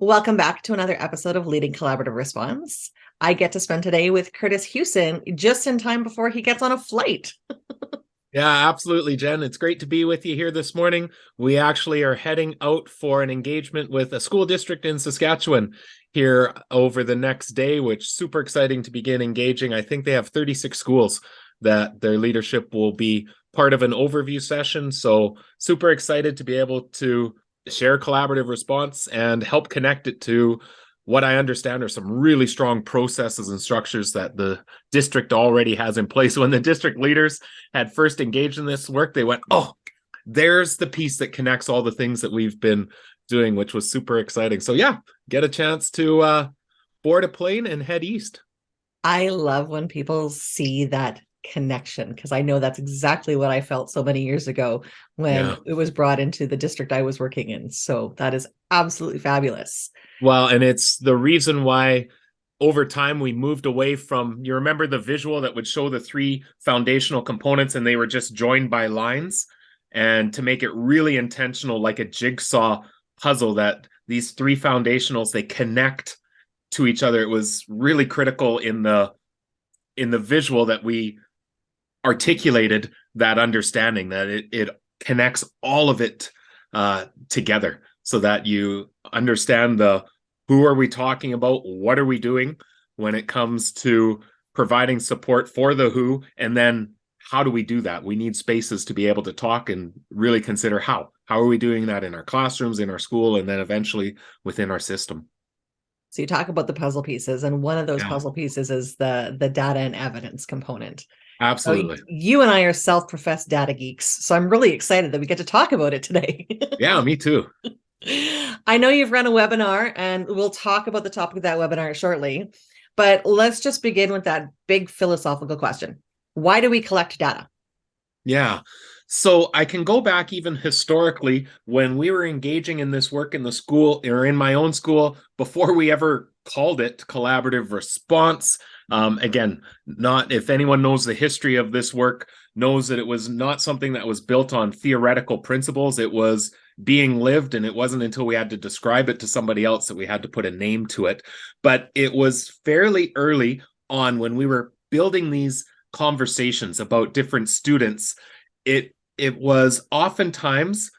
Welcome back to another episode of Leading Collaborative Response. I get to spend today with Kurtis Houston just in time before he gets on a flight. Yeah, absolutely, Jen. It's great to be with you here this morning. We actually are heading out for an engagement with a school district in Saskatchewan here over the next day, which super exciting to begin engaging. I think they have 36 schools that their leadership will be part of an overview session. So super excited to be able to share collaborative response and help connect it to what I understand are some really strong processes and structures that the district already has in place. When the district leaders had first engaged in this work, they went, oh, there's the piece that connects all the things that we've been doing, which was super exciting. So yeah, get a chance to board a plane and head east. I love when people see that connection because I know that's exactly what I felt so many years ago when Yeah. it was brought into the district I was working in. So that is absolutely fabulous. Well, and it's the reason why over time we moved away from, you remember the visual that would show the three foundational components and they were just joined by lines, and to make it really intentional, like a jigsaw puzzle, that these three foundationals, they connect to each other. It was really critical in the visual that we articulated that understanding, that it connects all of it together, so that you understand the who are we talking about, what are we doing when it comes to providing support for the who, and then how do we do that? We need spaces to be able to talk and really consider how are we doing that in our classrooms, in our school, and then eventually within our system. So you talk about the puzzle pieces, and one of those Yeah, puzzle pieces is the data and evidence component. So absolutely. you and I are self-professed data geeks, so I'm really excited that we get to talk about it today. Yeah, me too. I know you've run a webinar, and we'll talk about the topic of that webinar shortly, but let's just begin with that big philosophical question. Why do we collect data? Yeah. So I can go back even historically when we were engaging in this work in the school or in my own school before we ever called it collaborative response. Again, not if anyone knows the history of this work, knows that it was not something that was built on theoretical principles. It was being lived, and it wasn't until we had to describe it to somebody else that we had to put a name to it. But it was fairly early on when we were building these conversations about different students. It was oftentimes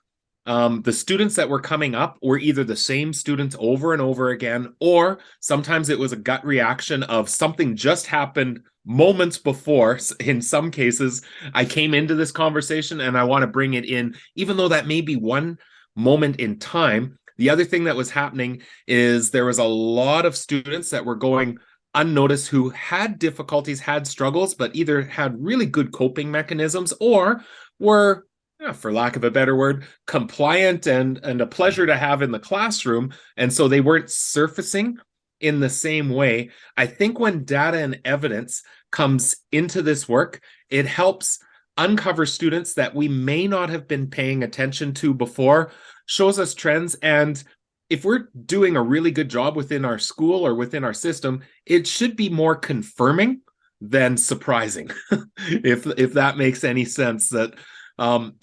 the students that were coming up were either the same students over and over again, or sometimes it was a gut reaction of something just happened moments before. In some cases, I came into this conversation and I want to bring it in, even though that may be one moment in time. The other thing that was happening is there was a lot of students that were going unnoticed who had difficulties, had struggles, but either had really good coping mechanisms or were, for lack of a better word, compliant and a pleasure to have in the classroom. And so they weren't surfacing in the same way. I think when data and evidence comes into this work, it helps uncover students that we may not have been paying attention to before, shows us trends. And if we're doing a really good job within our school or within our system, it should be more confirming than surprising, if that makes any sense. That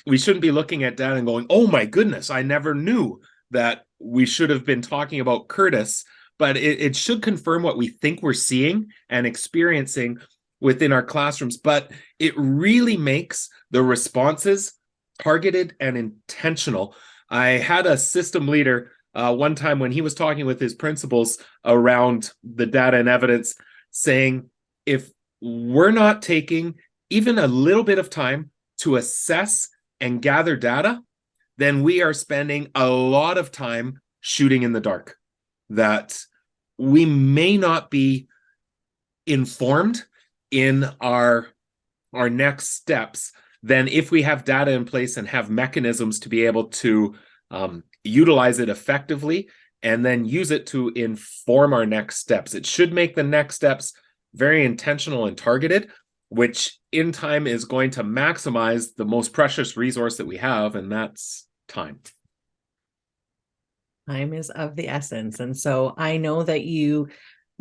we shouldn't be looking at data and going, oh my goodness, I never knew that we should have been talking about Kurtis, but it should confirm what we think we're seeing and experiencing within our classrooms. But it really makes the responses targeted and intentional. I had a system leader one time when he was talking with his principals around the data and evidence, saying, if we're not taking even a little bit of time to assess and gather data, then we are spending a lot of time shooting in the dark, that we may not be informed in our next steps than if we have data in place and have mechanisms to be able to utilize it effectively and then use it to inform our next steps. It should make the next steps very intentional and targeted, which in time is going to maximize the most precious resource that we have, and that's time. Time is of the essence. And so I know that you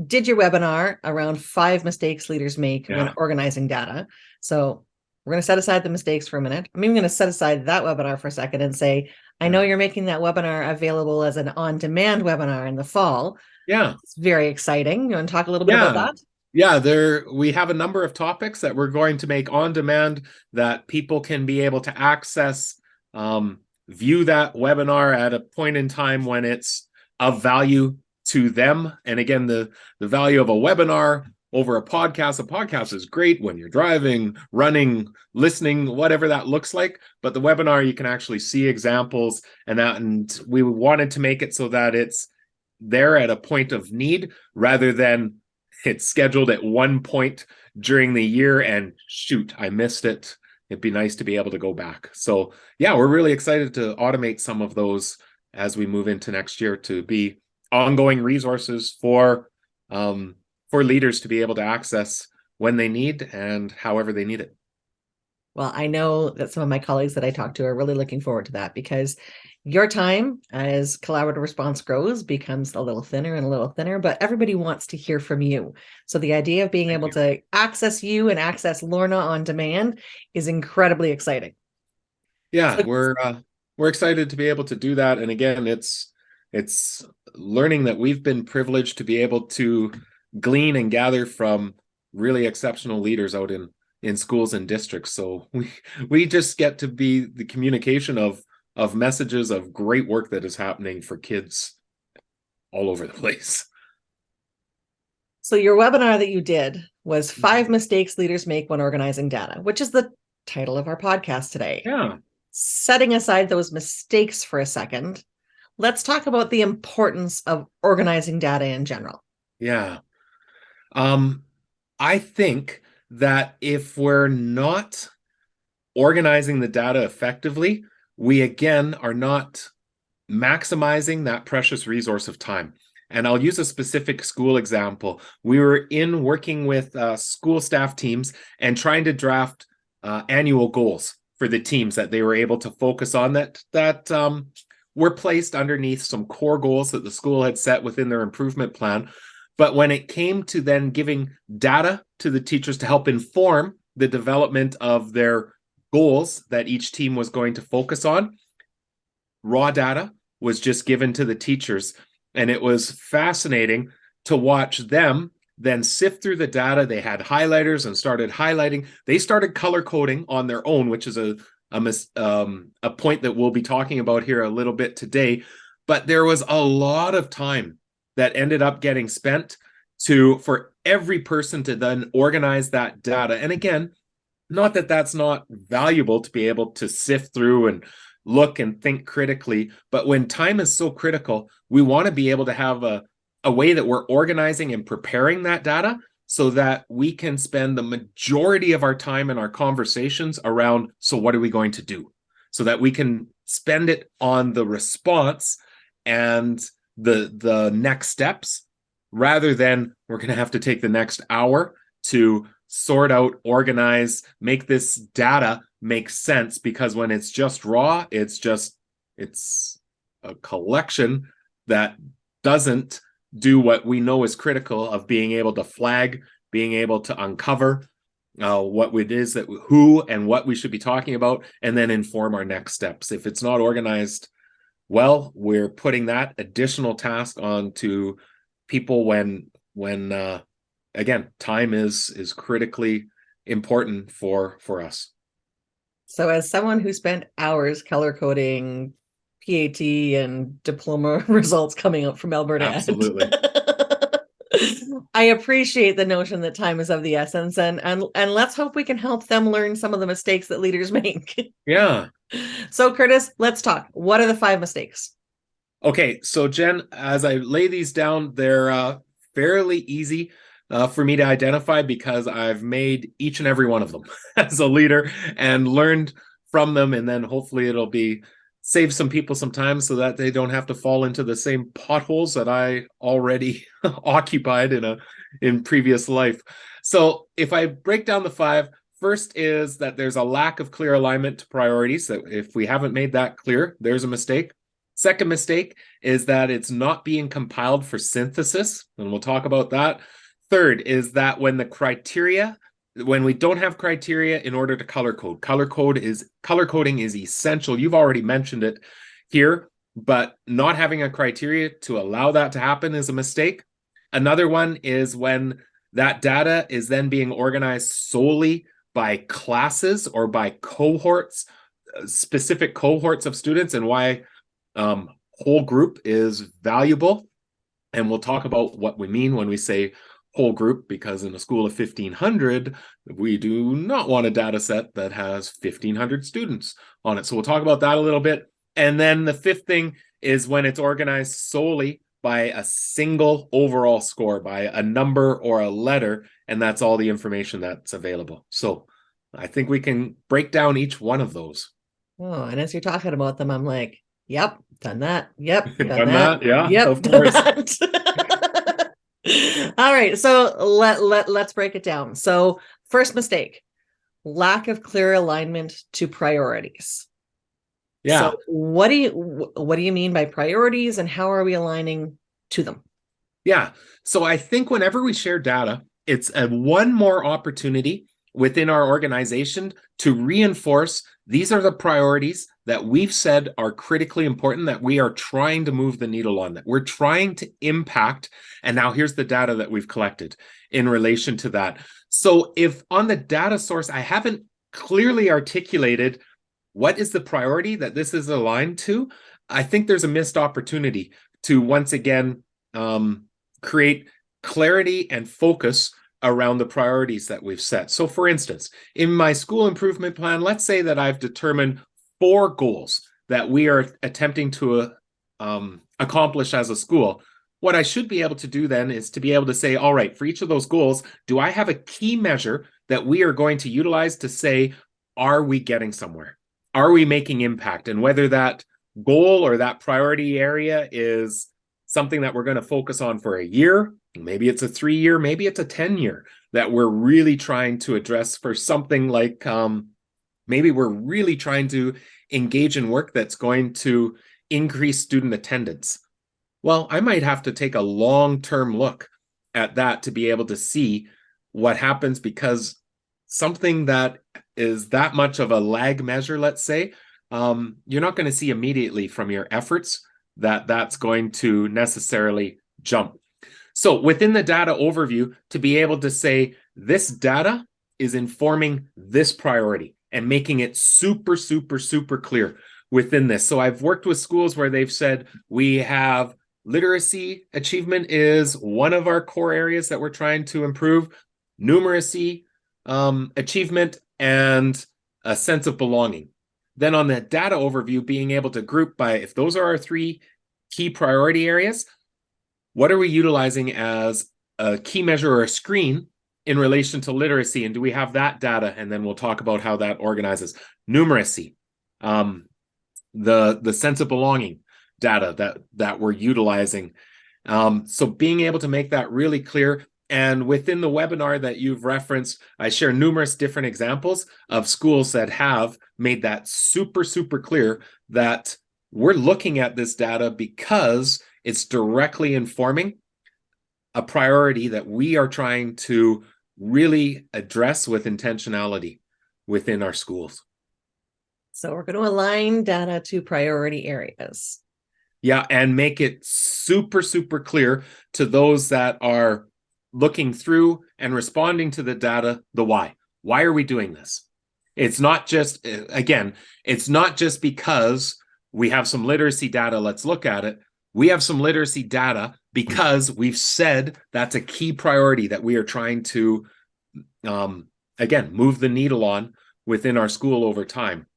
did your webinar around 5 mistakes leaders make when Yeah. organizing data. So We're going to set aside the mistakes for a minute. I'm even going to set aside that webinar for a second and say, I know you're making that webinar available as an on-demand webinar in the fall. Yeah. It's very exciting. You want to talk a little bit about that? Yeah, we have a number of topics that we're going to make on demand that people can be able to access, view that webinar at a point in time when it's of value to them. And again, the value of a webinar over a podcast is great when you're driving, running, listening, whatever that looks like. But the webinar, you can actually see examples and we wanted to make it so that it's there at a point of need rather than it's scheduled at one point during the year and shoot, I missed it. It'd be nice to be able to go back. So yeah, we're really excited to automate some of those as we move into next year to be ongoing resources for leaders to be able to access when they need and however they need it. Well, I know that some of my colleagues that I talk to are really looking forward to that because your time as collaborative response grows becomes a little thinner, but everybody wants to hear from you. So the idea of being able to access you and access Lorna on demand is incredibly exciting. Yeah, we're excited to be able to do that. And again, it's learning that we've been privileged to be able to glean and gather from really exceptional leaders out in schools and districts. So we just get to be the communication of messages of great work that is happening for kids all over the place. So your webinar that you did was 5 mistakes leaders make when organizing data, which is the title of our podcast today. Yeah. Setting aside those mistakes for a second, let's talk about the importance of organizing data in general. Yeah. I think that if we're not organizing the data effectively, we again are not maximizing that precious resource of time. And I'll use a specific school example. We were working with school staff teams and trying to draft annual goals for the teams that they were able to focus on that were placed underneath some core goals that the school had set within their improvement plan. But when it came to then giving data to the teachers to help inform the development of their goals that each team was going to focus on, raw data was just given to the teachers. And it was fascinating to watch them then sift through the data. They had highlighters and started highlighting. They started color coding on their own, which is a point that we'll be talking about here a little bit today. But there was a lot of time that ended up getting spent for every person to then organize that data. And again, not that that's not valuable to be able to sift through and look and think critically, but when time is so critical, we want to be able to have a way that we're organizing and preparing that data so that we can spend the majority of our time in our conversations around, so what are we going to do? So that we can spend it on the response and the next steps, rather than we're going to have to take the next hour to sort out, organize, make this data make sense, because when it's just raw, it's a collection that doesn't do what we know is critical of being able to flag, being able to uncover what it is that who and what we should be talking about, and then inform our next steps. If it's not organized well, we're putting that additional task onto people when again, time is critically important for us. So as someone who spent hours color coding PAT and diploma results coming out from Alberta, absolutely, I appreciate the notion that time is of the essence, and let's hope we can help them learn some of the mistakes that leaders make. Yeah. So Kurtis, let's talk. What are the 5 mistakes? Okay, so Jen, as I lay these down, they're fairly easy for me to identify because I've made each and every one of them as a leader and learned from them, and then hopefully it'll save some people some time so that they don't have to fall into the same potholes that I already occupied in previous life. So if I break down the 5, first is that there's a lack of clear alignment to priorities. So if we haven't made that clear, there's a mistake. Second mistake is that it's not being compiled for synthesis, and we'll talk about that. Third is that when the criteria when we don't have criteria in order to color code. Color coding is essential. You've already mentioned it here, but not having a criteria to allow that to happen is a mistake. Another one is when that data is then being organized solely by classes or by cohorts, specific cohorts of students, and why whole group is valuable. And we'll talk about what we mean when we say whole group, because in a school of 1,500, we do not want a data set that has 1,500 students on it. So we'll talk about that a little bit. And then the fifth thing is when it's organized solely by a single overall score, by a number or a letter, and that's all the information that's available. So I think we can break down each one of those. Oh, and as you're talking about them, I'm like, yep, done that. Yep, done Done that. yeah, Yep, of done course. that. All right, so let's break it down. So first mistake, lack of clear alignment to priorities. Yeah. So what do you mean by priorities, and how are we aligning to them? Yeah. So I think whenever we share data, it's a one more opportunity within our organization to reinforce these are the priorities that we've said are critically important, that we are trying to move the needle on, that we're trying to impact. And now here's the data that we've collected in relation to that. So if on the data source, I haven't clearly articulated what is the priority that this is aligned to, I think there's a missed opportunity to once again create clarity and focus around the priorities that we've set. So for instance, in my school improvement plan, let's say that I've determined 4 goals that we are attempting to accomplish as a school. What I should be able to do then is to be able to say, all right, for each of those goals, do I have a key measure that we are going to utilize to say, are we getting somewhere? Are we making impact? And whether that goal or that priority area is something that we're going to focus on for a year, maybe it's a 3-year, maybe it's a 10-year that we're really trying to address for something like maybe we're really trying to engage in work that's going to increase student attendance. Well, I might have to take a long-term look at that to be able to see what happens, because something that is that much of a lag measure, let's say, you're not going to see immediately from your efforts that that's going to necessarily jump. So within the data overview, to be able to say this data is informing this priority and making it super, super, super clear within this. So I've worked with schools where they've said we have literacy achievement is one of our core areas that we're trying to improve, numeracy achievement, and a sense of belonging. Then on the data overview, being able to group by, if those are our 3 key priority areas, what are we utilizing as a key measure or a screen in relation to literacy? And do we have that data? And then we'll talk about how that organizes. Numeracy, the sense of belonging data that we're utilizing. So being able to make that really clear. And within the webinar that you've referenced, I share numerous different examples of schools that have made that super, super clear that we're looking at this data because it's directly informing a priority that we are trying to really address with intentionality within our schools. So we're going to align data to priority areas. Yeah, and make it super, super clear to those that are looking through and responding to the data, the why. Why are we doing this? It's not just, again, it's not just because we have some literacy data, let's look at it. We have some literacy data because we've said that's a key priority that we are trying to, again, move the needle on within our school over time.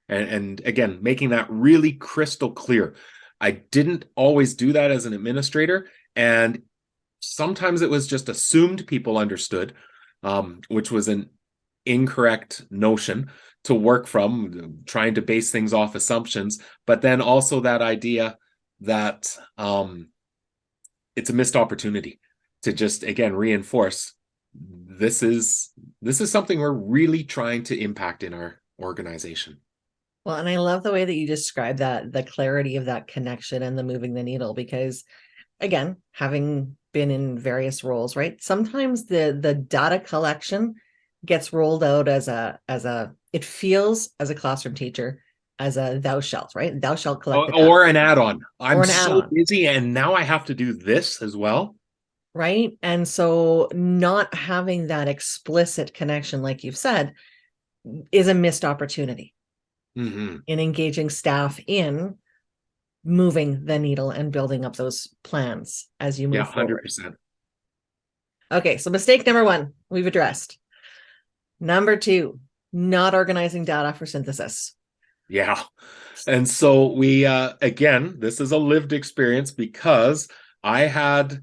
And again, making that really crystal clear. I didn't always do that as an administrator, and sometimes it was just assumed people understood, which was an incorrect notion to work from, trying to base things off assumptions. But then also that idea that it's a missed opportunity to just, again, reinforce this is something we're really trying to impact in our organization. Well, and I love the way that you describe that, the clarity of that connection and the moving the needle, because again, having been in various roles, right? Sometimes the data collection gets rolled out as a it feels as a classroom teacher as a thou shalt, right? Thou shalt collect the data Or an add-on. or I'm an so add-on, busy and now I have to do this as well. right? And so not having that explicit connection, like you've said, is a missed opportunity Mm-hmm. in engaging staff in moving the needle and building up those plans as you Yeah, move forward. 100%. Okay, so mistake number one, we've addressed. Number two, not organizing data for synthesis. Yeah. And so we again, this is a lived experience because I had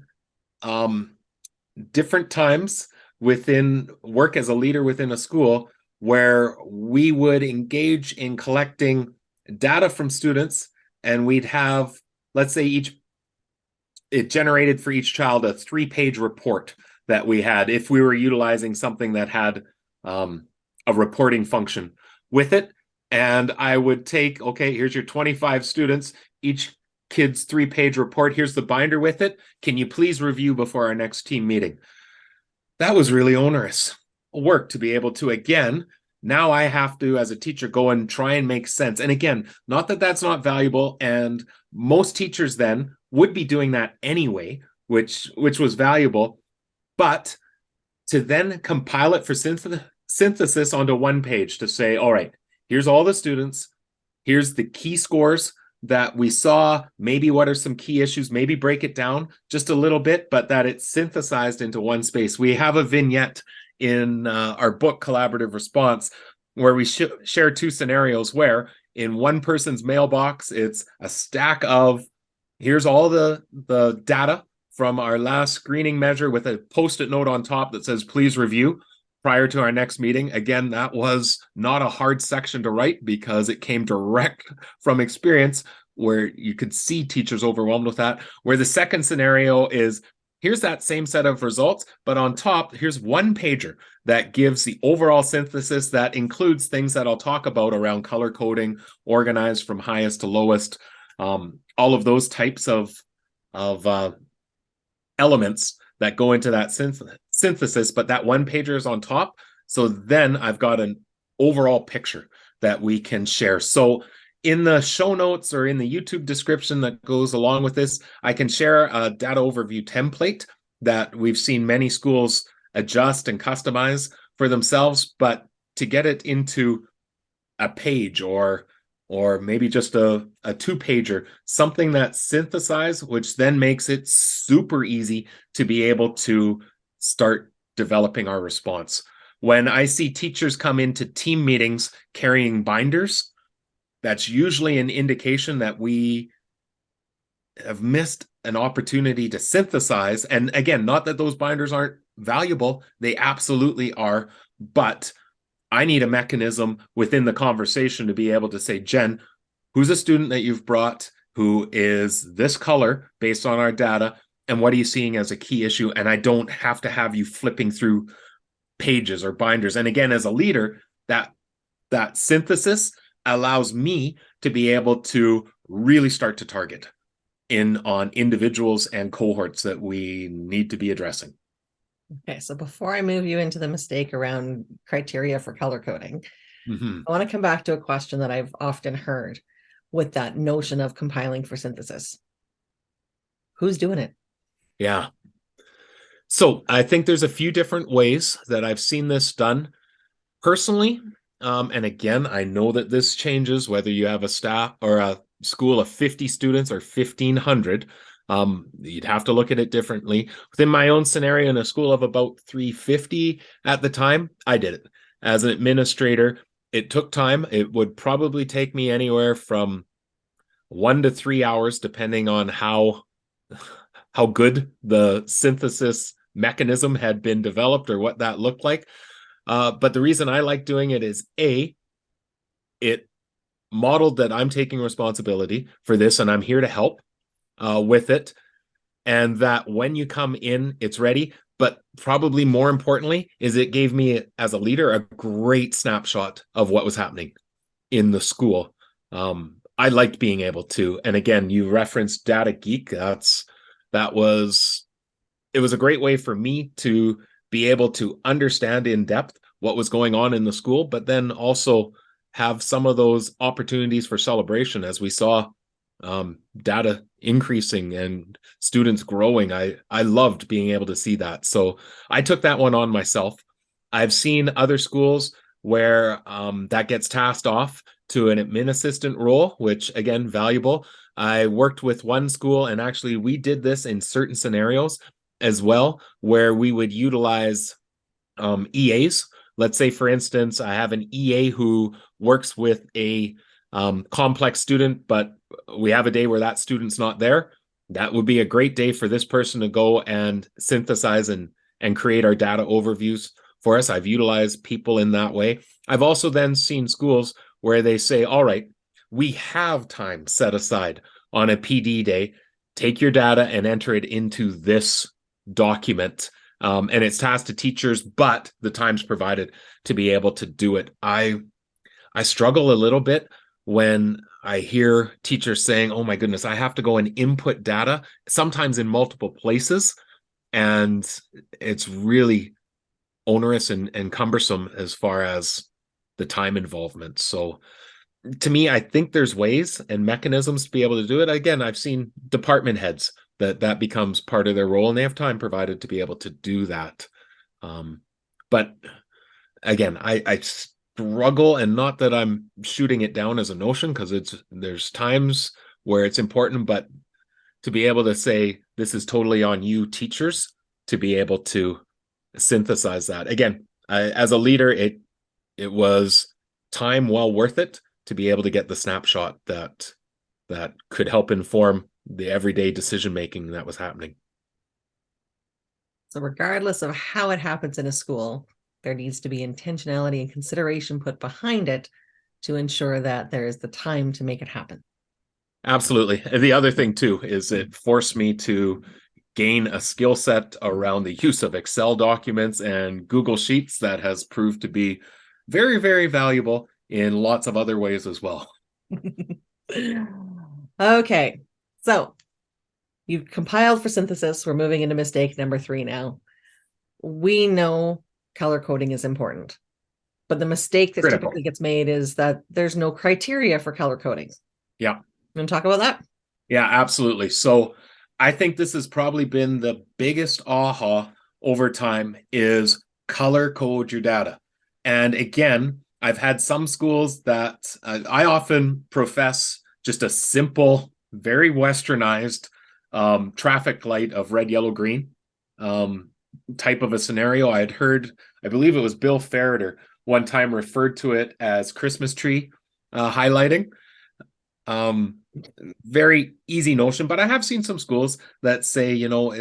different times within work as a leader within a school where we would engage in collecting data from students, and we'd have, let's say, it generated for each child a 3-page report that we had if we were utilizing something that had a reporting function with it. And I would take, okay, here's your 25 students, each kid's 3-page report. Here's the binder with it. Can you please review before our next team meeting? That was really onerous work to be able to, again, now I have to, as a teacher, go and try and make sense. And again, not that that's not valuable. And most teachers then would be doing that anyway, which was valuable. But to then compile it for synthesis onto one page to say, all right, here's all the students, here's the key scores that we saw, maybe what are some key issues, maybe break it down just a little bit, but that it's synthesized into one space. We have a vignette in our book, Collaborative Response, where we share 2 scenarios where in one person's mailbox, it's a stack of, here's all the data from our last screening measure with a post-it note on top that says, please review prior to our next meeting. Again, that was not a hard section to write because it came direct from experience where you could see teachers overwhelmed with that. Where the second scenario is, here's that same set of results, but on top, here's one pager that gives the overall synthesis that includes things that I'll talk about around color coding, organized from highest to lowest, all of those types of elements that go into that synthesis, but that one pager is on top. So then I've got an overall picture that we can share. So in the show notes or in the YouTube description that goes along with this, I can share a data overview template that we've seen many schools adjust and customize for themselves. But to get it into a page or maybe just a 2-pager, something that's synthesized, which then makes it super easy to be able to start developing our response. When I see teachers come into team meetings carrying binders, that's usually an indication that we have missed an opportunity to synthesize. And again, not that those binders aren't valuable, they absolutely are, but I need a mechanism within the conversation to be able to say, Jen, who's a student that you've brought who is this color based on our data, and what are you seeing as a key issue? And I don't have to have you flipping through pages or binders. And again, as a leader, that synthesis allows me to be able to really start to target on individuals and cohorts that we need to be addressing. Okay, so before I move you into the mistake around criteria for color coding, Mm-hmm. I want to come back to a question that I've often heard with that notion of compiling for synthesis. Who's doing it? Yeah. So I think there's a few different ways that I've seen this done personally. And again, I know that this changes whether you have a staff or a school of 50 students or 1,500. You'd have to look at it differently. Within my own scenario, in a school of about 350 at the time, I did it. As an administrator, it took time. It would probably take me anywhere from 1 to 3 hours, depending on how good the synthesis mechanism had been developed or what that looked like. But the reason I like doing it is it modeled that I'm taking responsibility for this and I'm here to help with it. And that when you come in, it's ready. But probably more importantly is it gave me, as a leader, a great snapshot of what was happening in the school. I liked being able to. And again, you referenced Data Geek. It was a great way for me to be able to understand in depth what was going on in the school, but then also have some of those opportunities for celebration as we saw data increasing and students growing. I loved being able to see that. So I took that one on myself. I've seen other schools where that gets tasked off to an admin assistant role, which again, valuable. I worked with one school, and actually we did this in certain scenarios as well, where we would utilize EAs. Let's say, for instance, I have an EA who works with a complex student, but we have a day where that student's not there. That would be a great day for this person to go and synthesize and create our data overviews for us. I've utilized people in that way. I've also then seen schools where they say, all right, we have time set aside on a PD day. Take your data and enter it into this document. And it's tasked to teachers, but the time's provided to be able to do it. I struggle a little bit when I hear teachers saying, oh my goodness, I have to go and input data, sometimes in multiple places. And it's really onerous and cumbersome as far as the time involvement. So to me, I think there's ways and mechanisms to be able to do it. Again, I've seen department heads that becomes part of their role, and they have time provided to be able to do that. But again, I struggle, and not that I'm shooting it down as a notion, because there's times where it's important, but to be able to say this is totally on you teachers to be able to synthesize that. Again, as a leader, it was time well worth it to be able to get the snapshot that could help inform the everyday decision making that was happening. So regardless of how it happens in a school, there needs to be intentionality and consideration put behind it to ensure that there is the time to make it happen. Absolutely. And the other thing too is it forced me to gain a skill set around the use of Excel documents and Google Sheets that has proved to be very, very valuable in lots of other ways as well. Okay, so you've compiled for synthesis. We're moving into mistake number 3 now. We know color coding is important, but the mistake that typically gets made is that there's no criteria for color coding. Yeah. You want to talk about that? Yeah, absolutely. So I think this has probably been the biggest aha over time is color code your data. And again, I've had some schools that I often profess just a simple, very westernized traffic light of red, yellow, green type of a scenario. I had heard, I believe it was Bill Ferreter one time referred to it as Christmas tree highlighting. Very easy notion, but I have seen some schools that say, you know,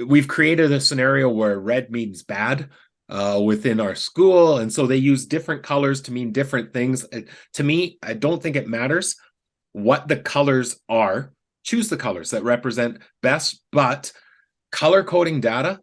we've created a scenario where red means bad within our school, and so they use different colors to mean different things. To me, I don't think it matters what the colors are. Choose the colors that represent best, but color coding data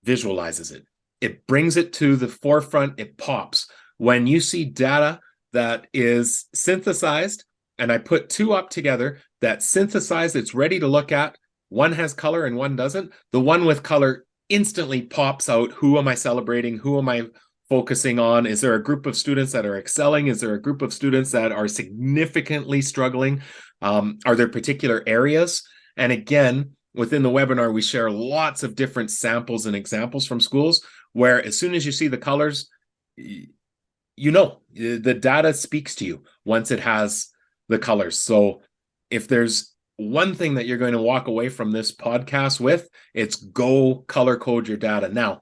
visualizes it. It brings it to the forefront. It pops. When you see data that is synthesized, and I put two up together, that synthesized, it's ready to look at, one has color and one doesn't, the one with color instantly pops out. Who am I celebrating? Who am I focusing on? Is there a group of students that are excelling? Is there a group of students that are significantly struggling? Are there particular areas? And again, within the webinar, we share lots of different samples and examples from schools where as soon as you see the colors, you know, the data speaks to you once it has the colors. So if there's one thing that you're going to walk away from this podcast with, it's go color code your data. Now,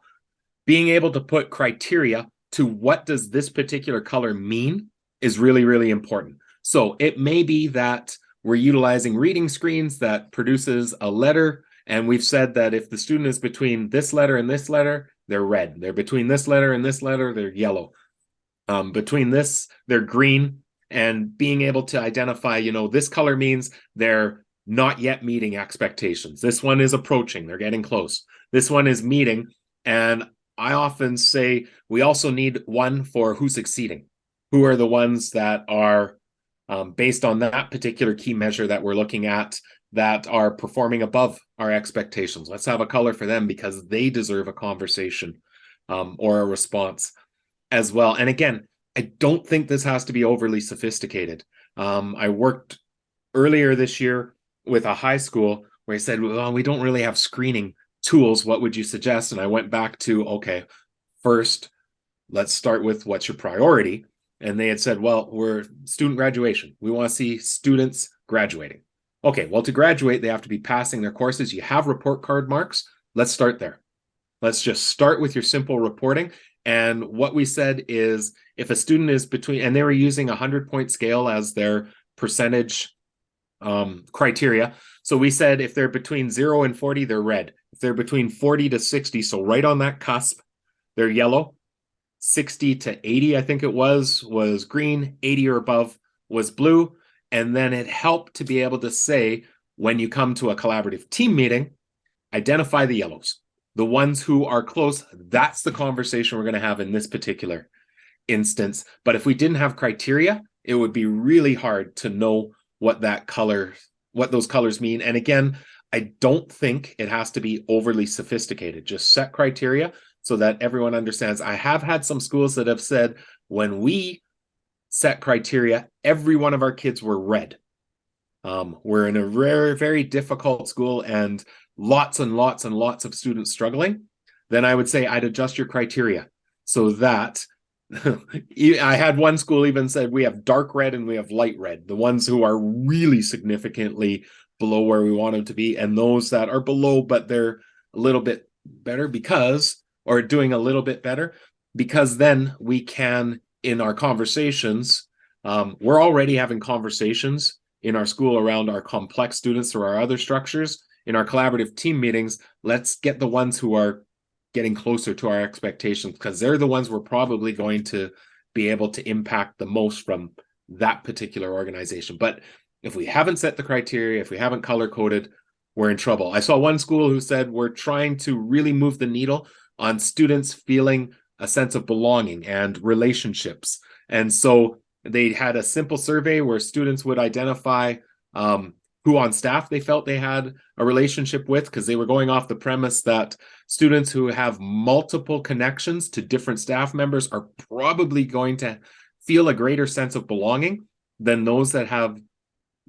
being able to put criteria to what does this particular color mean is really, really important. So it may be that we're utilizing reading screens that produces a letter, and we've said that if the student is between this letter and this letter, they're red. They're between this letter and this letter, they're yellow. Between this, they're green. And being able to identify, you know, this color means they're not yet meeting expectations. This one is approaching, they're getting close. This one is meeting. And I often say we also need one for who's exceeding. Who are the ones that are based on that particular key measure that we're looking at that are performing above our expectations. Let's have a color for them because they deserve a conversation or a response as well. And again, I don't think this has to be overly sophisticated. I worked earlier this year with a high school where I said, well, we don't really have screening tools. What would you suggest? And I went back to, okay, first, let's start with what's your priority. And they had said, well, we're student graduation. We want to see students graduating. Okay, well, to graduate, they have to be passing their courses. You have report card marks. Let's start there. Let's just start with your simple reporting. And what we said is if a student is between, and they were using a 100-point scale as their percentage criteria. So we said if they're between 0 and 40, they're red. If they're between 40 to 60, so right on that cusp, they're yellow. 60 to 80, I think it was green. 80 or above was blue. And then it helped to be able to say, when you come to a collaborative team meeting, identify the yellows. The ones who are close, that's the conversation we're going to have in this particular instance. But if we didn't have criteria, it would be really hard to know what those colors mean. And again, I don't think it has to be overly sophisticated. Just set criteria so that everyone understands. I have had some schools that have said, when we set criteria, every one of our kids were red. We're in a very, very difficult school and lots and lots and lots of students struggling. Then I would say I'd adjust your criteria so that I had one school even said we have dark red and we have light red, the ones who are really significantly below where we want them to be, and those that are below, but they're a little bit better or doing a little bit better, because then we can, in our conversations, we're already having conversations in our school around our complex students or our other structures. In our collaborative team meetings, let's get the ones who are getting closer to our expectations, because they're the ones we're probably going to be able to impact the most from that particular organization. But if we haven't set the criteria, if we haven't color coded, we're in trouble. I saw one school who said we're trying to really move the needle on students feeling a sense of belonging and relationships. And so they had a simple survey where students would identify who on staff they felt they had a relationship with, because they were going off the premise that students who have multiple connections to different staff members are probably going to feel a greater sense of belonging than those that have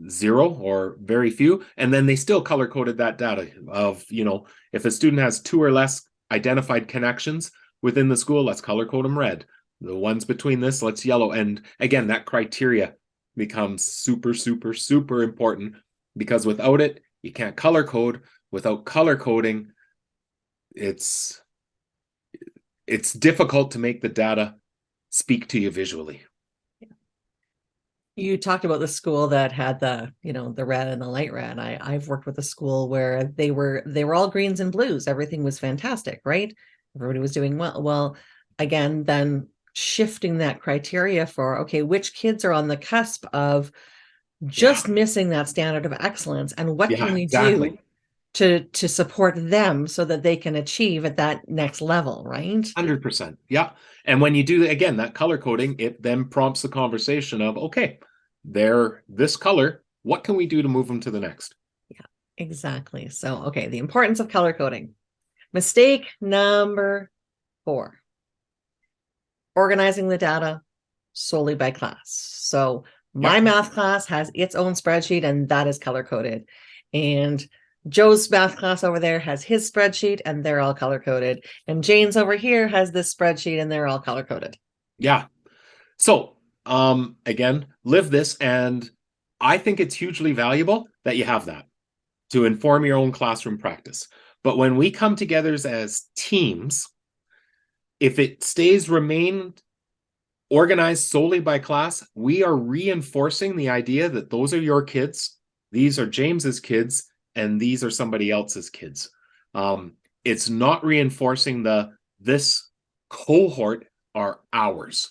zero or very few. And then they still color coded that data of, if a student has 2 or less identified connections within the school, let's color code them red. The ones between this, let's yellow. And again, that criteria becomes super, super, super important, because without it, you can't color code. Without color coding, it's difficult to make the data speak to you visually. You talked about the school that had the red and the light red. I've worked with a school where they were all greens and blues. Everything was fantastic, right? Everybody was doing well. Well, again, then shifting that criteria for, okay, which kids are on the cusp of just missing that standard of excellence, and what can we do to support them so that they can achieve at that next level, right? 100%. Yeah. And when you do, again, that color coding, it then prompts the conversation of, okay, they're this color. What can we do to move them to the next? Yeah, exactly. So, okay, the importance of color coding. Mistake number 4, organizing the data solely by class. So my math class has its own spreadsheet, and that is color coded. And Joe's math class over there has his spreadsheet, and they're all color coded. And Jane's over here has this spreadsheet, and they're all color coded. Yeah. So, again, live this. And I think it's hugely valuable that you have that to inform your own classroom practice. But when we come together as teams, if it remain organized solely by class, we are reinforcing the idea that those are your kids, these are James's kids, and these are somebody else's kids. It's not reinforcing this cohort are ours.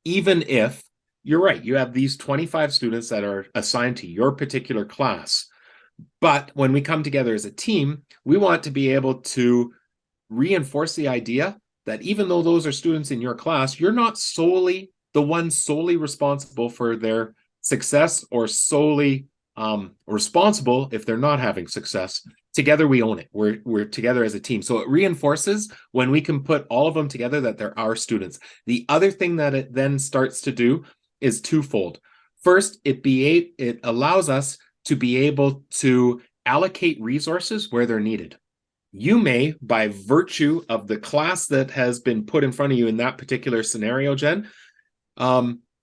Even if you're right, you have these 25 students that are assigned to your particular class. But when we come together as a team, we want to be able to reinforce the idea that even though those are students in your class, you're not solely the one solely responsible for their success, or solely responsible if they're not having success. together we own it. We're together as a team. So it reinforces when we can put all of them together that they're our students. The other thing that it then starts to do is twofold. First, it allows us to be able to allocate resources where they're needed. You may, by virtue of the class that has been put in front of you in that particular scenario, Jen,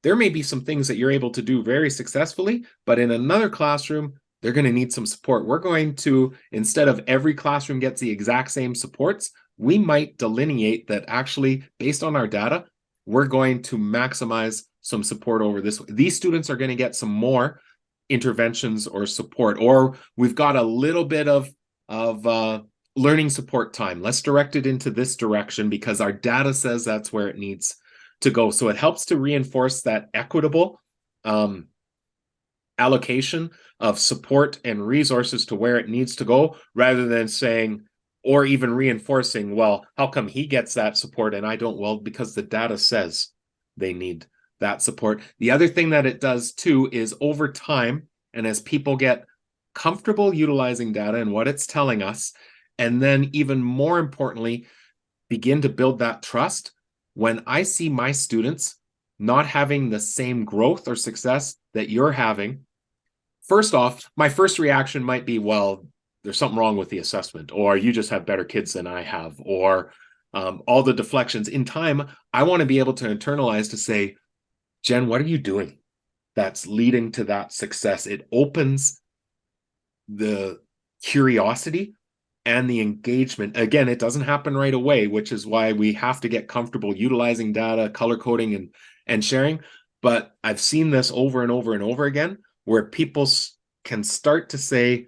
there may be some things that you're able to do very successfully, but in another classroom, they're going to need some support. We're going to, instead of every classroom gets the exact same supports, we might delineate that actually, based on our data, we're going to maximize some support over this. These students are going to get some more interventions or support, or we've got a little bit of learning support time. Let's direct it into this direction because our data says that's where it needs to go. So it helps to reinforce that equitable allocation of support and resources to where it needs to go, rather than saying, or even reinforcing, well, how come he gets that support and I don't? Well, because the data says they need that support. The other thing that it does too is over time, and as people get comfortable utilizing data and what it's telling us, and then even more importantly, begin to build that trust. When I see my students not having the same growth or success that you're having, first off, my first reaction might be, well, there's something wrong with the assessment, or you just have better kids than I have, or all the deflections. In time, I want to be able to internalize to say, Jen, what are you doing that's leading to that success? It opens the curiosity and the engagement. Again, it doesn't happen right away, which is why we have to get comfortable utilizing data, color coding, and sharing. But I've seen this over and over and over again, where people can start to say,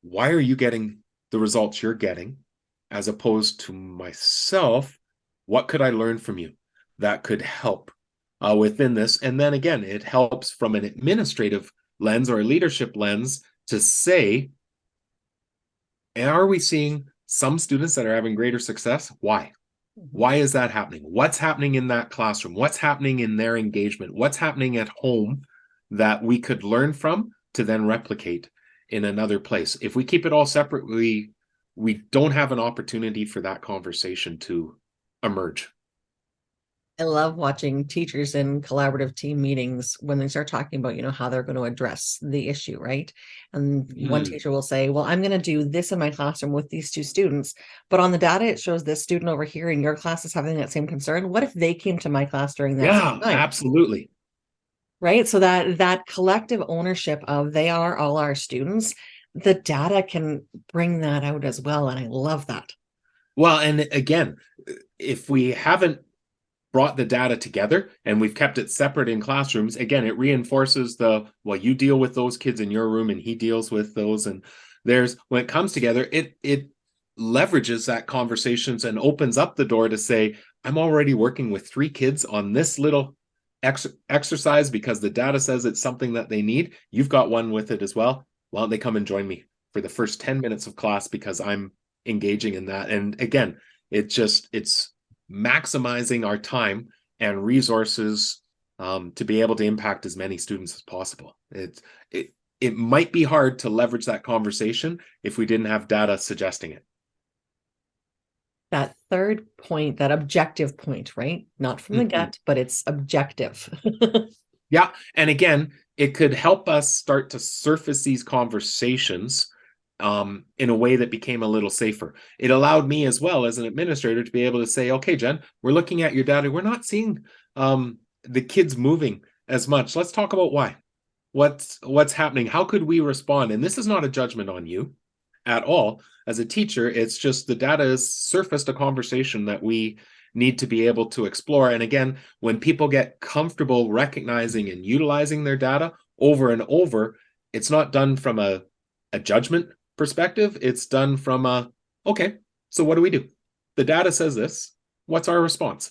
why are you getting the results you're getting? As opposed to myself, what could I learn from you that could help within this? And then again, it helps from an administrative lens or a leadership lens to say, are we seeing some students that are having greater success? Why? Why is that happening? What's happening in that classroom? What's happening in their engagement? What's happening at home that we could learn from to then replicate in another place? If we keep it all separate, we don't have an opportunity for that conversation to emerge. I love watching teachers in collaborative team meetings when they start talking about, how they're going to address the issue, right? And one teacher will say, well, I'm going to do this in my classroom with these two students, but on the data, it shows this student over here in your class is having that same concern. What if they came to my class during that same time? Absolutely. Right? So that collective ownership of they are all our students, the data can bring that out as well. And I love that. Well, and again, if we haven't brought the data together and we've kept it separate in classrooms, again, it reinforces well, you deal with those kids in your room and he deals with those. And when it comes together, it leverages that conversations and opens up the door to say, I'm already working with 3 kids on this little exercise because the data says it's something that they need. You've got one with it as well. Why don't they come and join me for the first 10 minutes of class because I'm engaging in that? And again, it's maximizing our time and resources to be able to impact as many students as possible. It might be hard to leverage that conversation if we didn't have data suggesting it. That third point, that objective point, right? Not from the gut, but it's objective. Yeah. And again, it could help us start to surface these conversations in a way that became a little safer. It allowed me as well as an administrator to be able to say, okay, Jen, we're looking at your data. We're not seeing the kids moving as much. Let's talk about why. What's happening? How could we respond? And this is not a judgment on you at all. As a teacher, it's just the data has surfaced a conversation that we need to be able to explore. And again, when people get comfortable recognizing and utilizing their data over and over, it's not done from a judgment perspective. It's done from okay, so what do we do? The data says this. What's our response?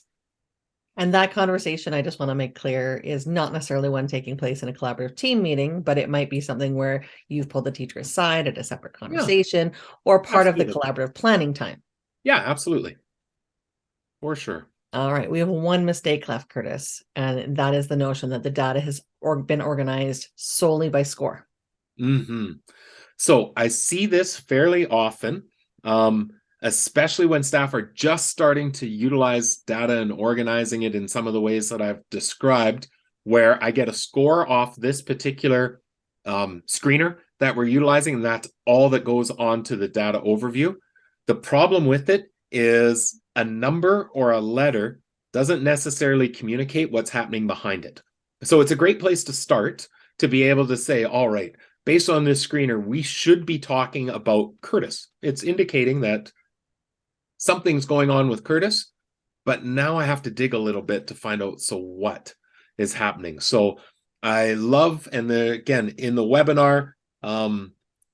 And that conversation, I just want to make clear, is not necessarily one taking place in a collaborative team meeting, but it might be something where you've pulled the teacher aside at a separate conversation or part of the collaborative planning time. Yeah, absolutely. For sure. All right. We have one mistake left, Kurtis, and that is the notion that the data has been organized solely by score. So I see this fairly often, especially when staff are just starting to utilize data and organizing it in some of the ways that I've described, where I get a score off this particular screener that we're utilizing, and that's all that goes on to the data overview. The problem with it is a number or a letter doesn't necessarily communicate what's happening behind it. So it's a great place to start to be able to say, all right, based on this screener, we should be talking about Kurtis. It's indicating that something's going on with Kurtis, but now I have to dig a little bit to find out, so what is happening? So I love, and again, in the webinar,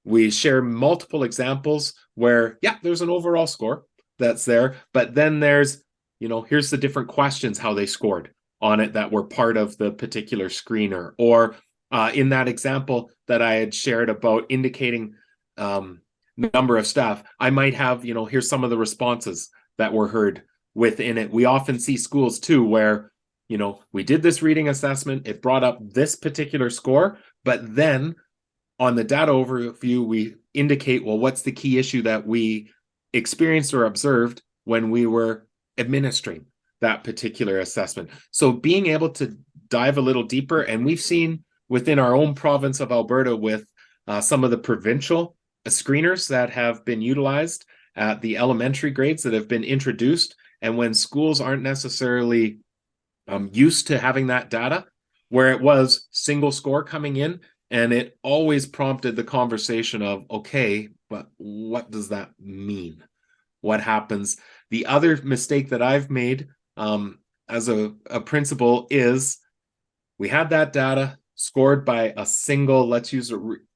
we share multiple examples where, yeah, there's an overall score that's there, but then there's, here's the different questions, how they scored on it that were part of the particular screener. Or in that example that I had shared about indicating number of staff, I might have, here's some of the responses that were heard within it. We often see schools too where, we did this reading assessment, it brought up this particular score, but then on the data overview, we indicate, well, what's the key issue that we experienced or observed when we were administering that particular assessment. So being able to dive a little deeper, and we've seen within our own province of Alberta with some of the provincial screeners that have been utilized at the elementary grades that have been introduced, and when schools aren't necessarily used to having that data, where it was single score coming in, and it always prompted the conversation of, okay, but what does that mean? What happens? The other mistake that I've made as a principal is we had that data scored by a single, let's use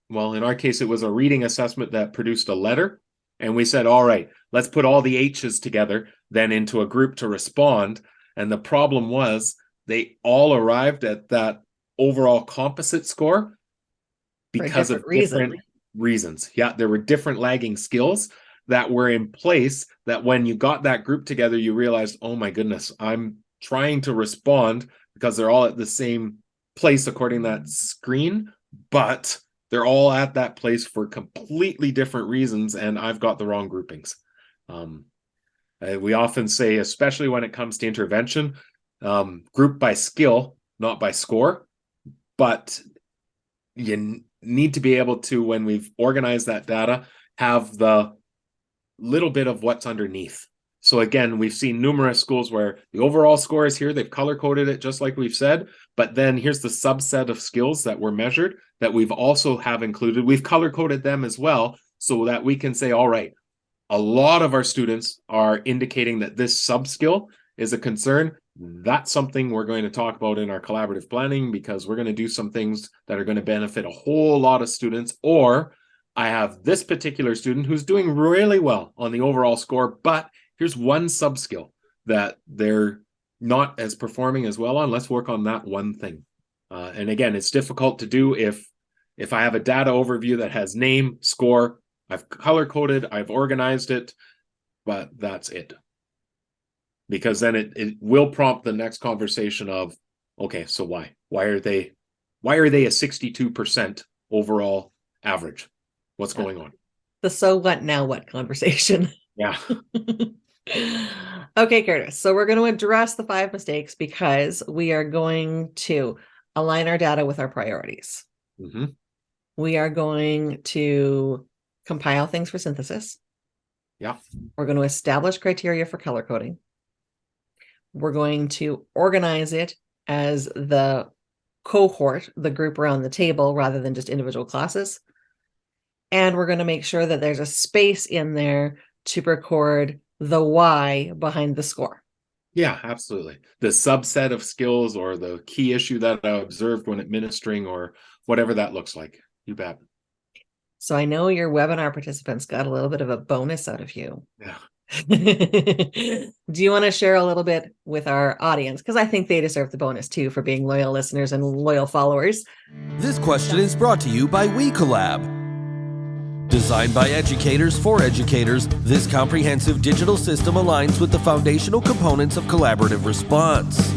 well, in our case, it was a reading assessment that produced a letter. And we said, all right, let's put all the H's together then into a group to respond. And the problem was they all arrived at that overall composite score because of different reasons. Yeah, there were different lagging skills that were in place that when you got that group together, you realized, oh my goodness, I'm trying to respond because they're all at the same place according to that screen, but they're all at that place for completely different reasons, and I've got the wrong groupings. We often say, especially when it comes to intervention, group by skill, not by score, but you need to be able to, when we've organized that data, have the little bit of what's underneath. So again, we've seen numerous schools where the overall score is here, they've color-coded it just like we've said, but then here's the subset of skills that were measured that we've also have included. We've color-coded them as well so that we can say, all right, a lot of our students are indicating that this sub-skill is a concern. That's something we're going to talk about in our collaborative planning because we're going to do some things that are going to benefit a whole lot of students. Or I have this particular student who's doing really well on the overall score, but here's one sub-skill that they're not as performing as well on. Let's work on that one thing. And again, it's difficult to do if I have a data overview that has name, score, I've color-coded, I've organized it, but that's it. Because then it will prompt the next conversation of, okay, so why? Why are they a 62% overall average? What's going on? The so what, now what conversation. Yeah. Okay, Kurtis. So we're going to address the 5 mistakes because we are going to align our data with our priorities. Mm-hmm. We are going to compile things for synthesis. Yeah. We're going to establish criteria for color coding. We're going to organize it as the cohort, the group around the table, rather than just individual classes. And we're going to make sure that there's a space in there to record the why behind the score. Yeah, absolutely. The subset of skills or the key issue that I observed when administering or whatever that looks like. You bet. So I know your webinar participants got a little bit of a bonus out of you. Yeah. Do you want to share a little bit with our audience? Because I think they deserve the bonus too for being loyal listeners and loyal followers. This question is brought to you by WeCollab. Designed by educators for educators, this comprehensive digital system aligns with the foundational components of collaborative response.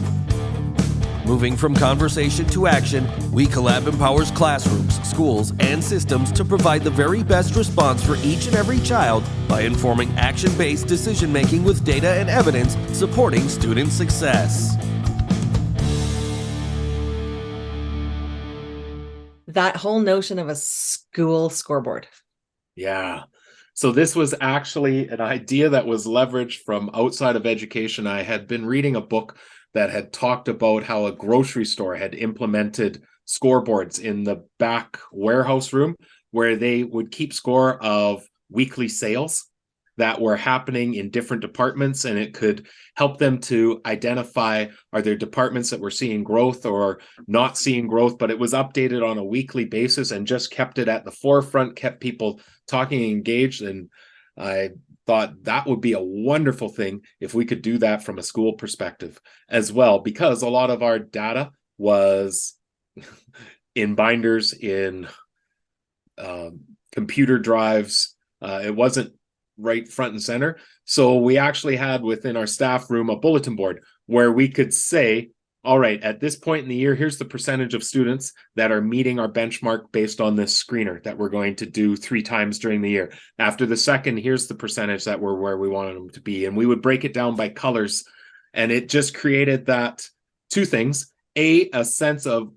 Moving from conversation to action, WeCollab empowers classrooms, schools, and systems to provide the very best response for each and every child by informing action-based decision-making with data and evidence supporting student success. That whole notion of a school scoreboard. Yeah. So this was actually an idea that was leveraged from outside of education. I had been reading a book that had talked about how a grocery store had implemented scoreboards in the back warehouse room where they would keep score of weekly sales that were happening in different departments, and it could help them to identify, are there departments that were seeing growth or not seeing growth, but it was updated on a weekly basis and just kept it at the forefront, kept people talking and engaged. And I thought that would be a wonderful thing if we could do that from a school perspective as well, because a lot of our data was in binders, in computer drives. It wasn't right front and center. So we actually had within our staff room a bulletin board where we could say, all right, at this point in the year, here's the percentage of students that are meeting our benchmark based on this screener that we're going to do 3 times during the year. After the second, here's the percentage that we're where we wanted them to be. And we would break it down by colors. And it just created that 2 things. A sense of,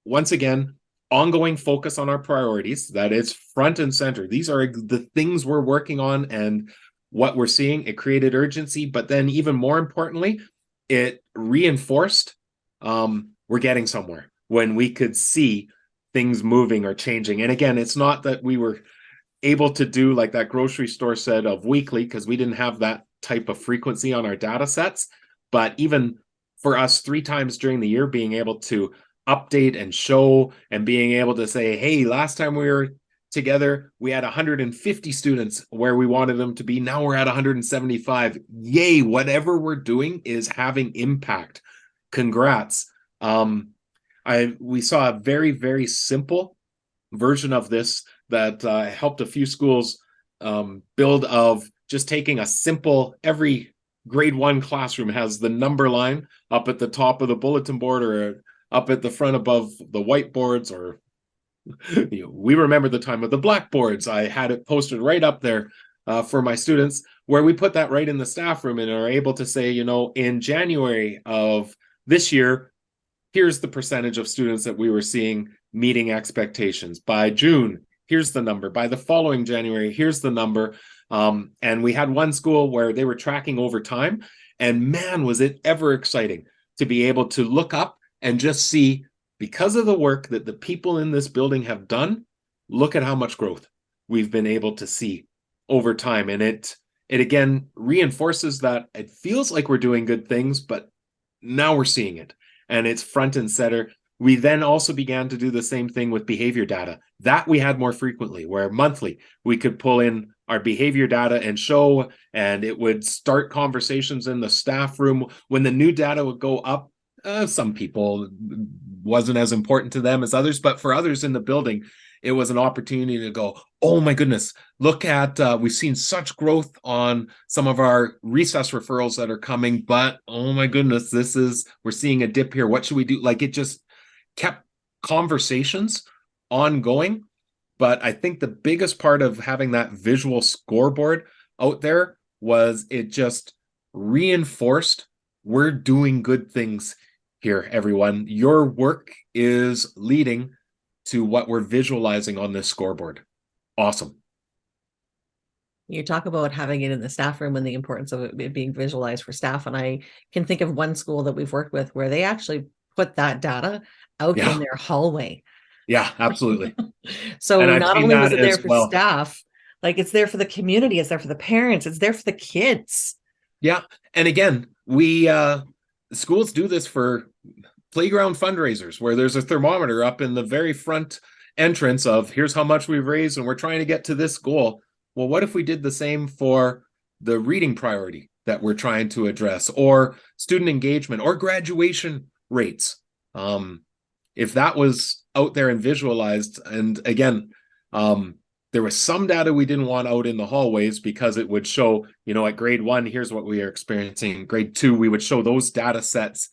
once again, ongoing focus on our priorities. That is front and center. These are the things we're working on and what we're seeing. It created urgency, but then even more importantly, it reinforced we're getting somewhere when we could see things moving or changing. And again, it's not that we were able to do like that grocery store said of weekly, because we didn't have that type of frequency on our data sets. But even for us 3 times during the year, being able to update and show and being able to say, hey, last time we were together, we had 150 students where we wanted them to be. Now we're at 175. Yay, whatever we're doing is having impact. Congrats. We saw a very, very simple version of this that helped a few schools build, of just taking a simple, every grade 1 classroom has the number line up at the top of the bulletin board or up at the front above the whiteboards, or we remember the time of the blackboards. I had it posted right up there for my students, where we put that right in the staff room and are able to say, in January of this year, here's the percentage of students that we were seeing meeting expectations. By June, here's the number. By the following January, here's the number. And we had one school where they were tracking over time, and man, was it ever exciting to be able to look up and just see, because of the work that the people in this building have done, look at how much growth we've been able to see over time. And it again reinforces that it feels like we're doing good things, but now we're seeing it and it's front and center. We then also began to do the same thing with behavior data that we had more frequently, where monthly we could pull in our behavior data and show, and it would start conversations in the staff room. When the new data would go up, some people wasn't as important to them as others, but for others in the building, it was an opportunity to go, oh my goodness, look at, we've seen such growth on some of our recess referrals that are coming, but oh my goodness, we're seeing a dip here. What should we do? Like, it just kept conversations ongoing. But I think the biggest part of having that visual scoreboard out there was it just reinforced, we're doing good things here, everyone. Your work is leading to what we're visualizing on this scoreboard. Awesome. You talk about having it in the staff room and the importance of it being visualized for staff. And I can think of one school that we've worked with where they actually put that data out in their hallway. Yeah, absolutely. So not only was it there for staff, staff, like it's there for the community, it's there for the parents, it's there for the kids. Yeah. And again, we schools do this for playground fundraisers, where there's a thermometer up in the very front entrance of, here's how much we've raised and we're trying to get to this goal. Well, what if we did the same for the reading priority that we're trying to address, or student engagement, or graduation rates? If that was out there and visualized, and again, there was some data we didn't want out in the hallways because it would show, at grade 1, here's what we are experiencing. Grade 2, we would show those data sets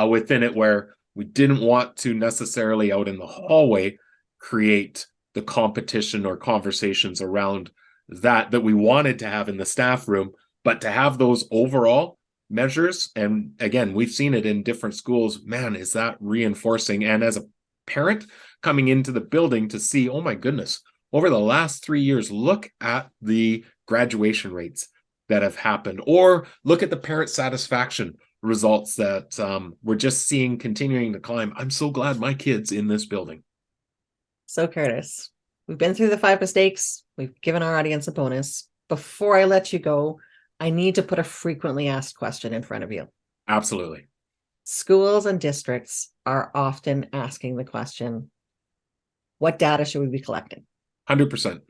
within it where we didn't want to necessarily out in the hallway create the competition or conversations around that we wanted to have in the staff room, but to have those overall measures. And again, we've seen it in different schools. Man, is that reinforcing? And as a parent coming into the building to see, oh my goodness, over the last 3 years, look at the graduation rates that have happened, or look at the parent satisfaction results that we're just seeing continuing to climb. I'm so glad my kid's in this building. So Kurtis, we've been through the 5 mistakes. We've given our audience a bonus. Before I let you go, I need to put a frequently asked question in front of you. Absolutely. Schools and districts are often asking the question, what data should we be collecting? 100%.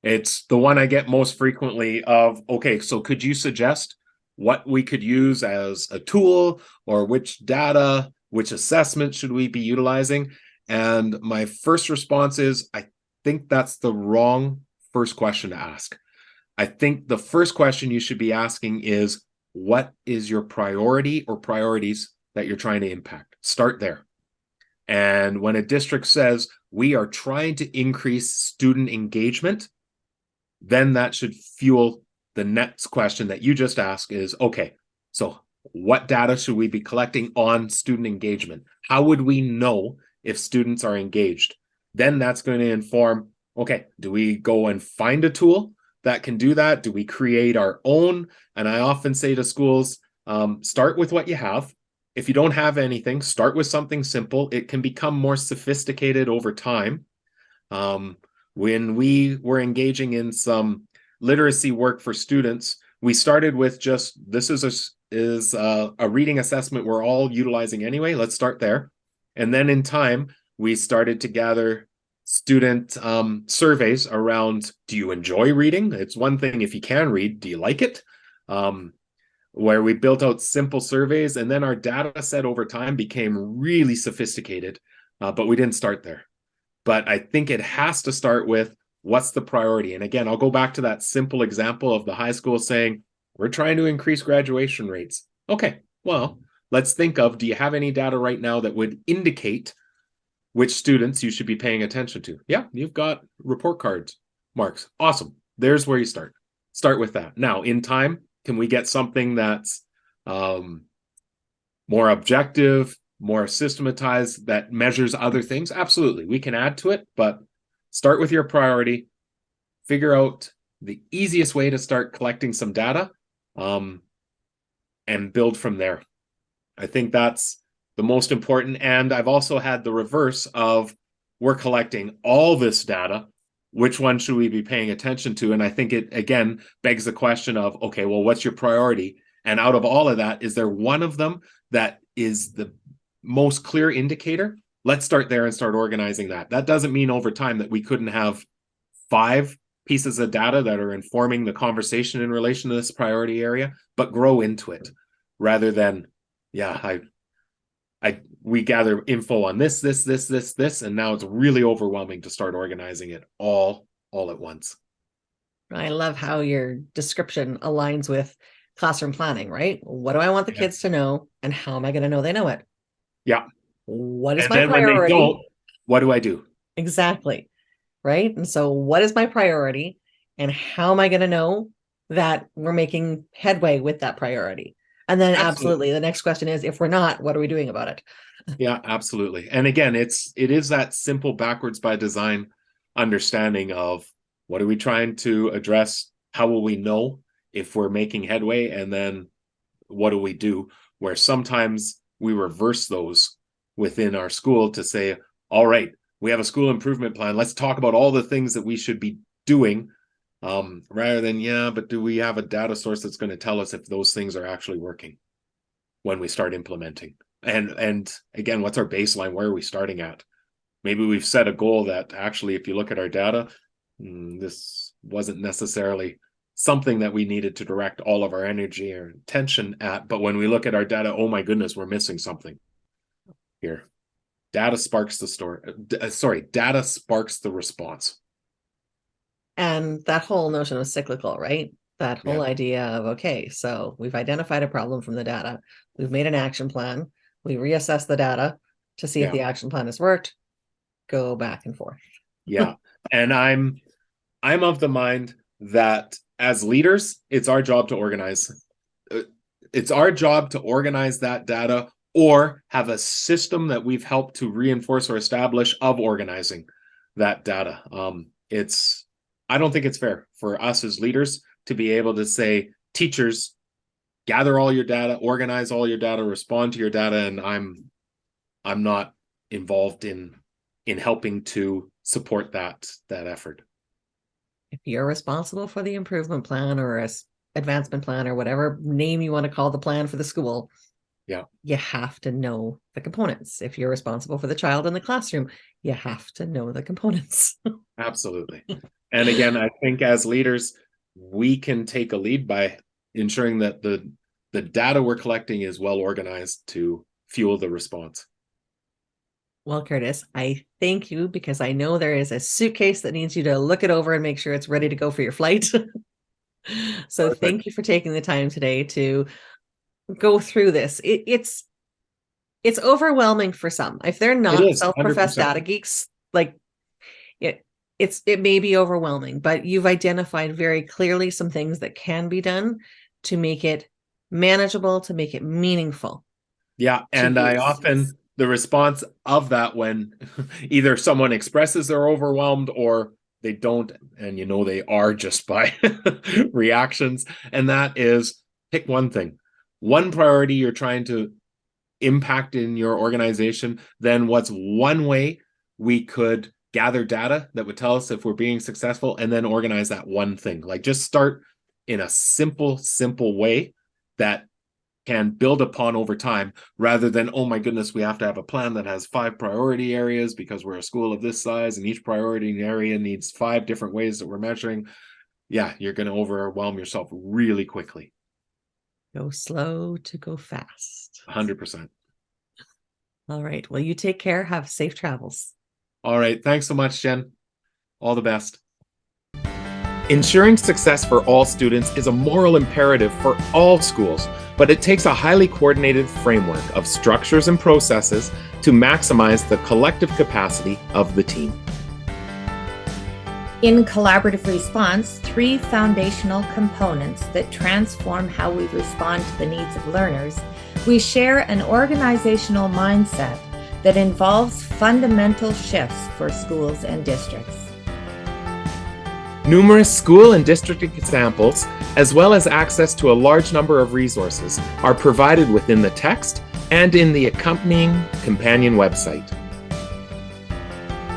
It's the one I get most frequently of, okay, so could you suggest what we could use as a tool, or which data, which assessment should we be utilizing? And my first response is, I think that's the wrong first question to ask. I think the first question you should be asking is, what is your priority or priorities that you're trying to impact? Start there. And when a district says, we are trying to increase student engagement, then that should fuel the next question that you just asked is, okay, so what data should we be collecting on student engagement? How would we know if students are engaged? Then that's going to inform, okay, do we go and find a tool that can do that? Do we create our own? And I often say to schools, start with what you have. If you don't have anything, start with something simple. It can become more sophisticated over time. When we were engaging in some literacy work for students, we started with just, this is a reading assessment we're all utilizing anyway. Let's start there. And then in time, we started to gather student surveys around, do you enjoy reading? It's one thing if you can read, do you like it? Where we built out simple surveys, and then our data set over time became really sophisticated, but we didn't start there. But I think it has to start with, what's the priority? And again, I'll go back to that simple example of the high school saying, we're trying to increase graduation rates. Okay, well, let's think of, do you have any data right now that would indicate which students you should be paying attention to? Yeah, you've got report cards, marks. Awesome. There's where you start. Start with that. Now, in time, can we get something that's more objective, more systematized, that measures other things? Absolutely. We can add to it, but start with your priority, figure out the easiest way to start collecting some data, and build from there. I think that's the most important. And I've also had the reverse of, we're collecting all this data. Which one should we be paying attention to? And I think it, again, begs the question of, okay, well, what's your priority? And out of all of that, is there one of them that is the most clear indicator? Let's start there and start organizing that. That doesn't mean over time that we couldn't have 5 pieces of data that are informing the conversation in relation to this priority area, but grow into it rather than, yeah, we gather info on this, and now it's really overwhelming to start organizing it all at once. I love how your description aligns with classroom planning, right? What do I want the kids to know, and how am I going to know they know it? Yeah. What is and my then priority? When they don't, what do I do? Exactly. Right. And so what is my priority, and how am I going to know that we're making headway with that priority? And then absolutely the next question is, if we're not, what are we doing about it? Yeah, absolutely. And again, it is that simple backwards by design understanding of, what are we trying to address? How will we know if we're making headway? And then what do we do? Where sometimes we reverse those within our school to say, all right, we have a school improvement plan. Let's talk about all the things that we should be doing, rather than, yeah, but do we have a data source that's going to tell us if those things are actually working when we start implementing? And again, what's our baseline? Where are we starting at? Maybe we've set a goal that actually, if you look at our data, this wasn't necessarily something that we needed to direct all of our energy or attention at. But when we look at our data, oh my goodness, we're missing something here. Data sparks the story. Data sparks the response. And that whole notion of cyclical, right? That whole idea of, okay, so we've identified a problem from the data, we've made an action plan, we reassess the data to see if the action plan has worked, go back and forth. Yeah. And I'm of the mind that as leaders, it's our job to organize. It's our job to organize that data or have a system that we've helped to reinforce or establish of organizing that data. I don't think it's fair for us as leaders to be able to say, teachers, gather all your data, organize all your data, respond to your data, and I'm not involved in helping to support that effort. If you're responsible for the improvement plan or advancement plan or whatever name you want to call the plan for the school, you have to know the components. If you're responsible for the child in the classroom, you have to know the components. Absolutely. And again, I think as leaders, we can take a lead by ensuring that the data we're collecting is well organized to fuel the response. Well, Kurtis, I thank you because I know there is a suitcase that needs you to look it over and make sure it's ready to go for your flight. So Perfect. Thank you for taking the time today to go through this. It's overwhelming for some. If they're not self-professed 100%. data geeks, like it may be overwhelming, but you've identified very clearly some things that can be done to make it manageable, to make it meaningful. Yeah. And I often, the response of that when either someone expresses they're overwhelmed or they don't, and they are just by reactions. And that is, pick one thing, one priority you're trying to impact in your organization. Then what's one way we could gather data that would tell us if we're being successful, and then organize that one thing. Like, just start in a simple way that can build upon over time, rather than, oh my goodness, we have to have a plan that has 5 priority areas because we're a school of this size and each priority area needs 5 different ways that we're measuring. Yeah, you're going to overwhelm yourself really quickly. Go slow to go fast. 100%. All right. Well, you take care. Have safe travels. All right. Thanks so much, Jen. All the best. Ensuring success for all students is a moral imperative for all schools, but it takes a highly coordinated framework of structures and processes to maximize the collective capacity of the team. In collaborative response, 3 foundational components that transform how we respond to the needs of learners, we share an organizational mindset that involves fundamental shifts for schools and districts. Numerous school and district examples, as well as access to a large number of resources, are provided within the text and in the accompanying companion website.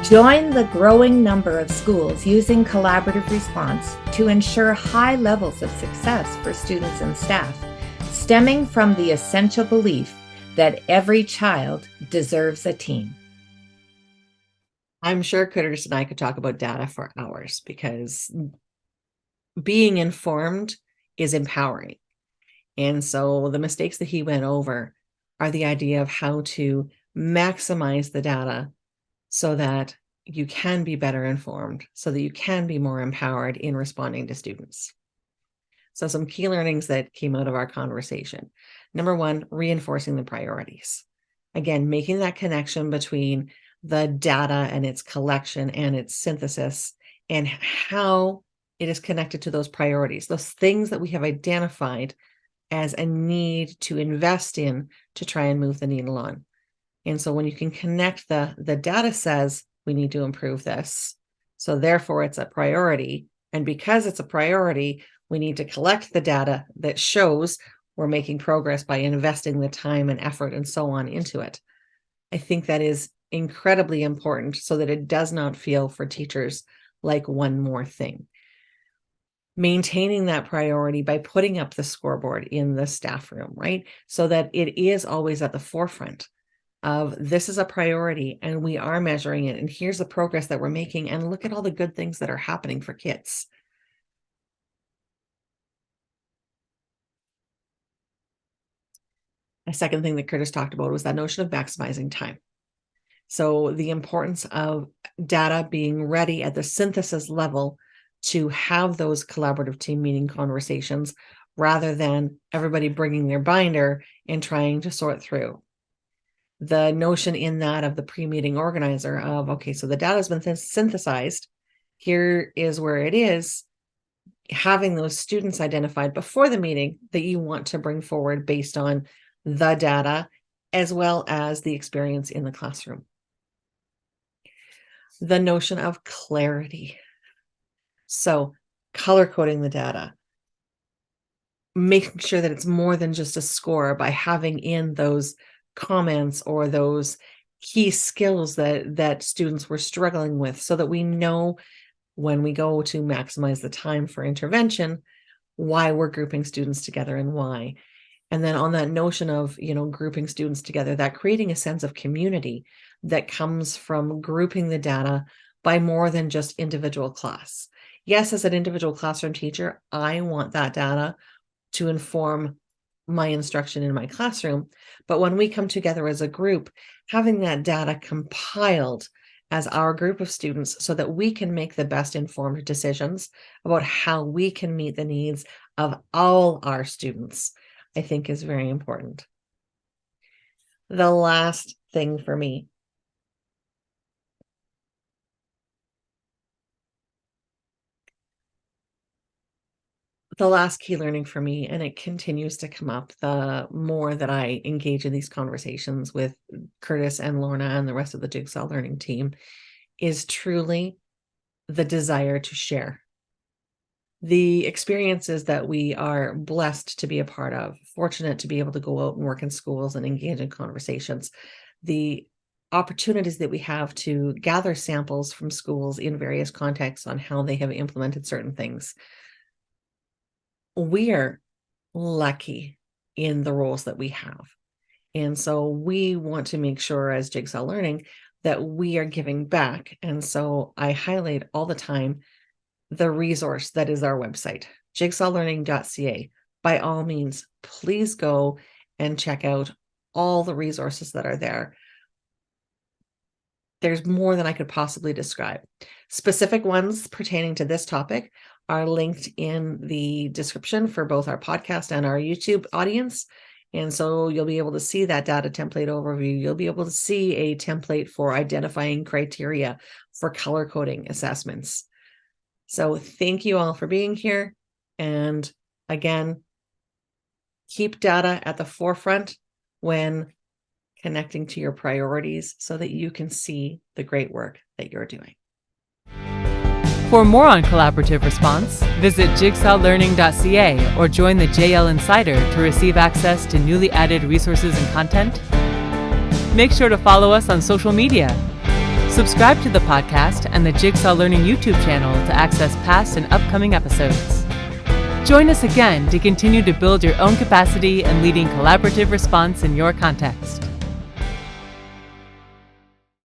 Join the growing number of schools using collaborative response to ensure high levels of success for students and staff, stemming from the essential belief that every child deserves a team. I'm sure Kurtis and I could talk about data for hours, because being informed is empowering. And so the mistakes that he went over are the idea of how to maximize the data so that you can be better informed, so that you can be more empowered in responding to students. So some key learnings that came out of our conversation. Number 1, reinforcing the priorities. Again, making that connection between the data and its collection and its synthesis, and how it is connected to those priorities, those things that we have identified as a need to invest in to try and move the needle on. And so when you can connect the data says we need to improve this, so therefore it's a priority, and because it's a priority, we need to collect the data that shows we're making progress by investing the time and effort and so on into it. I think that is incredibly important, so that it does not feel for teachers like one more thing. Maintaining that priority by putting up the scoreboard in the staff room, right? So that it is always at the forefront of, this is a priority and we are measuring it, and here's the progress that we're making, and look at all the good things that are happening for kids. A second thing that Kurtis talked about was that notion of maximizing time. So the importance of data being ready at the synthesis level to have those collaborative team meeting conversations rather than everybody bringing their binder and trying to sort through. The notion in that of the pre-meeting organizer of, okay, so the data has been synthesized. Here is where it is. Having those students identified before the meeting that you want to bring forward based on the data as well as the experience in the classroom. The notion of clarity. So color coding the data, making sure that it's more than just a score by having in those comments or those key skills that students were struggling with, so that we know when we go to maximize the time for intervention, why we're grouping students together and why. And then on that notion of, grouping students together, that creating a sense of community that comes from grouping the data by more than just individual class. Yes, as an individual classroom teacher, I want that data to inform my instruction in my classroom. But when we come together as a group, having that data compiled as our group of students so that we can make the best informed decisions about how we can meet the needs of all our students, I think is very important. The last thing for me, the last key learning for me, and it continues to come up the more that I engage in these conversations with Kurtis and Lorna and the rest of the Jigsaw Learning team, is truly the desire to share. The experiences that we are blessed to be a part of, fortunate to be able to go out and work in schools and engage in conversations, the opportunities that we have to gather samples from schools in various contexts on how they have implemented certain things. We are lucky in the roles that we have. And so we want to make sure as Jigsaw Learning that we are giving back. And so I highlight all the time the resource that is our website, jigsawlearning.ca. By all means, please go and check out all the resources that are there. There's more than I could possibly describe. Specific ones pertaining to this topic are linked in the description for both our podcast and our YouTube audience. And so you'll be able to see that data template overview. You'll be able to see a template for identifying criteria for color coding assessments. So thank you all for being here. And again, keep data at the forefront when connecting to your priorities so that you can see the great work that you're doing. For more on collaborative response, visit jigsawlearning.ca or join the JL Insider to receive access to newly added resources and content. Make sure to follow us on social media. Subscribe to the podcast and the Jigsaw Learning YouTube channel to access past and upcoming episodes. Join us again to continue to build your own capacity and leading collaborative response in your context.